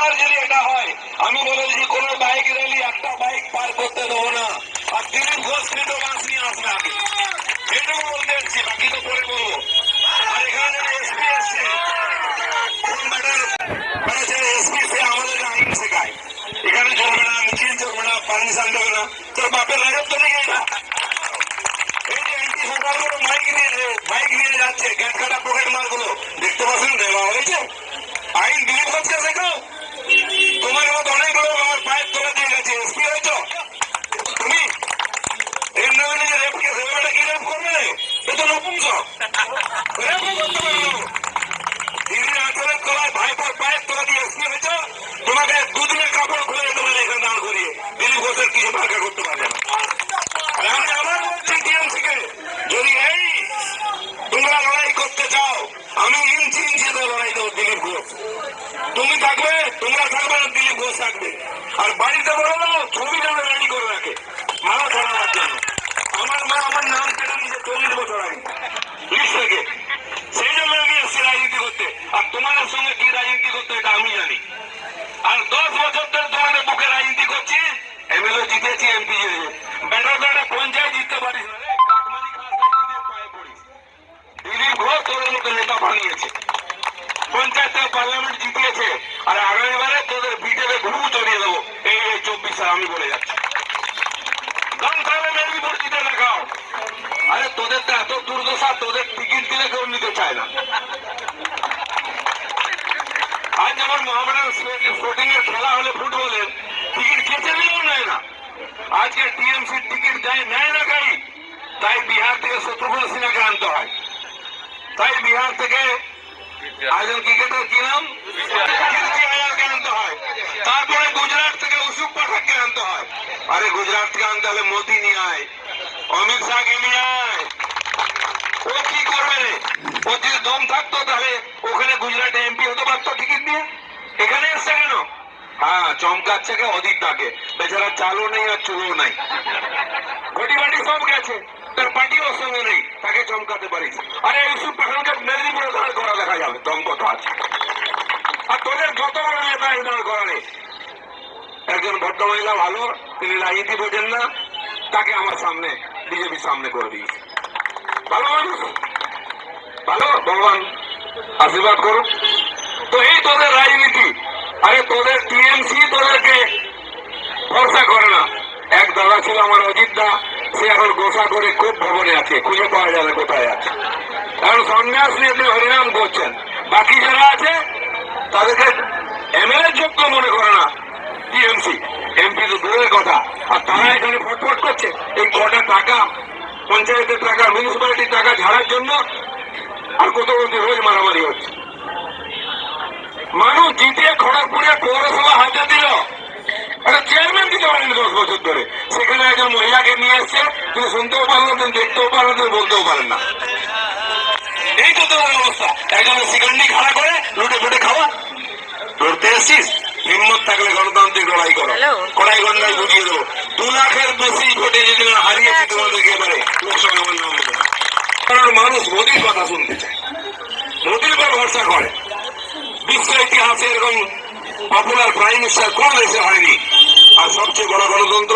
এবার যদি এটা হয়, আমি বলেছি কোন বাইক র্যালি একটা বাইক পার করতে দেবো না। আর দিলীপ ঘোষ ফ্রিডো বাস নিয়ে আসবে আগে, এটুকু বলতে এসছি, বাকি তো পরে বলবো। আর এখানে এসপি এসছে, এসপি সে আমাদের আইন শেখায়, এখানে চলবে না, মিছিল চলবে না, পারমিশন দেবে না। তোর বাপের রাজত্ব নেই এটা। এই যে এনটি সরকারগুলো বাইক নিয়ে যাচ্ছে, গ্যাট কাটা পকেট মারগুলো দেখতে পাচ্ছেন, দেওয়া হয়েছে আইন। দিলীপ ঘোষকে শেখাও। তোমার মতো অনেক লোক আমার পায়ের তলা দিয়ে গেছে, এসপি হয়েছ তুমি। এর নামে নিজে রেপ কেস, এবারে কি রেপ করবে? এ তো নপুংসক, রেপও করতে পারলো। দিদির আঁচলের তলায় ভাইপোর পায়ের তলা দিয়ে এসপি হয়েছ, তোমাকে দুদিনের কাপড় খুলে যেতে পারে এখানে দাঁড় করিয়ে। দিলীপ ঘোষের কিছু বাঁকা করতে পারবে না। আর আমি আবার বলছি টিএমসিকে, যদি এই তোমরা লড়াই করতে চাও, আমি ইঞ্চি ইঞ্চিতে লড়াই দেবো। দিলীপ ঘোষ তুমি থাকবে, তোমরা থাকবে না, দিলীপ ঘোষ থাকবে। আর বাড়িতে বলে দাও ছবি যেন রেডি করে রাখে মালা ধরাবার জন্য। আমার মা আমার নাম কেটে দিয়েছে 40 বছর আগে লিস্ট থেকে, সেই জন্য আমি এসছি রাজনীতি করতে। আর তোমাদের সঙ্গে কি রাজনীতি করতে এটা আমি জানি। আর 10 বছর ধরে তোমাদের বুকে রাজনীতি করছি, এমএলএ জিতেছি, এমপি জিতেছি। ব্যাটার ব্যাটা পঞ্চায়েত জিততে পারিস না রে, কাকমানি খাস দিদির পায়ে পড়িস। দিলীপ ঘোষ তোদের মতো নেতা বানিয়েছে, পঞ্চায়েত থেকে পার্লামেন্ট জিতিয়েছে। আর আগামীবারে তোদের বিটেতে ঘুরু চড়িয়ে দেবো। এই 24 সাল আমি বলে যাচ্ছি, দম খাবে মেদিনীপুর জিতে দেখাও। আরে তোদের তো এত দুর্দশা, তোদের টিকিট দিলে কেউ নিতে চায় না। আজ যেমন মোহামেডান স্পোর্টিং এর খেলা হলে ফুটবলের টিকিট কেটে দিলেও নেয় না। আজকে টিএমসির টিকিট নেয় না গাড়ি, তাই বিহার থেকে শত্রুঘ্ন সিনহাকে আনতে হয়। তাই বিহার থেকে একজন ক্রিকেটার কি নাম, কীর্তি আয়ারকে আনতে হয়। তারপরে গুজরাট থেকে উসুক পাঠাককে আনতে হয়। আরে গুজরাট থেকে আনতে হলে মোদি নিয়ে আয়, অমিত শাহকে নিয়ে আয়। ও কি করবে? ও যদি দম থাকতো তাহলে ওখানে গুজরাটে এমপি হতে পারতো টিকিট দিয়ে। এখানে এসছে কেন? হ্যাঁ, চমকাচ্ছে কে অদিত তাকে, বেচারা চালও নেই আর চুলও নাই, ঘটি বাটি সব গেছে, তার পার্টি ওর সঙ্গে নেই, তাকে চমকাতে পারিস। আরে ইউসুফ পাঠানকে মেদিনীপুরে দাঁড় করা দেখা যাবে, দম কত আছে। আর তোদের যত বড় নেতা দাঁড় করা নেই। একজন ভদ্রমহিলা ভালো, তিনি রাজনীতি বোঝেন না, তাকে আমার সামনে বিজেপির সামনে করে দিয়েছে। ভালো মানুষ, ভালো, ভগবান আশীর্বাদ করো। তো এই তোদের রাজনীতি। আরে তোদের টিএমসি তোদেরকে ভরসা করে না। এক দাদা ছিল আমার অজিত দা, সে এখন গোসা করে খুব ভবনে আছে, খুঁজে পাওয়া যাবে কোথায় আছে। এখন সন্ন্যাস নিয়ে আপনি হরিনাম করছেন। বাকি যারা আছে তাদেরকে এমএলএ যোগ্য মনে করে না টিএমসি, এমপি তো দূরের কথা। আর তারা এখানে ফটফট করছে এই কটা টাকা, পঞ্চায়েতের টাকা, মিউনিসিপ্যালিটির টাকা ঝাড়ার জন্য। আর কত রোজ মারামারি হচ্ছে। মানুষ জিতে খড়গপুরে পৌরসভা হাতে দিল, একটা চেয়ারম্যান দিতে পারেন 10 বছর ধরে। সেখানে একজন মহিলাকে নিয়ে এসছে, তিনি শুনতেও পারেন না, দেখতেও পারেন না, বলতেও পারেন না। এই তো তোমার অবস্থা। একজন সেকেন্ডই খাড়া করে লুটে ফুটে খাওয়া। লড়তে এসছিস, হিম্মত থাকলে গণতান্ত্রিক লড়াই করো, কড়াই গন্ডায় বুঝিয়ে দেবো। 2 লাখের বেশি ভোটে যদি হারিয়েছি তোমাদেরকে এবারে লোকসভা আমার নাম দেবে না। কারণ মানুষ মোদির কথা শুনতে চায়, মোদির উপর ভরসা করে। বিশ্ব ইতিহাসে এরকম পপুলার প্রাইম মিনিস্টার কোন দেশে হয়নি। আর সবচেয়ে বড় গণতন্ত্র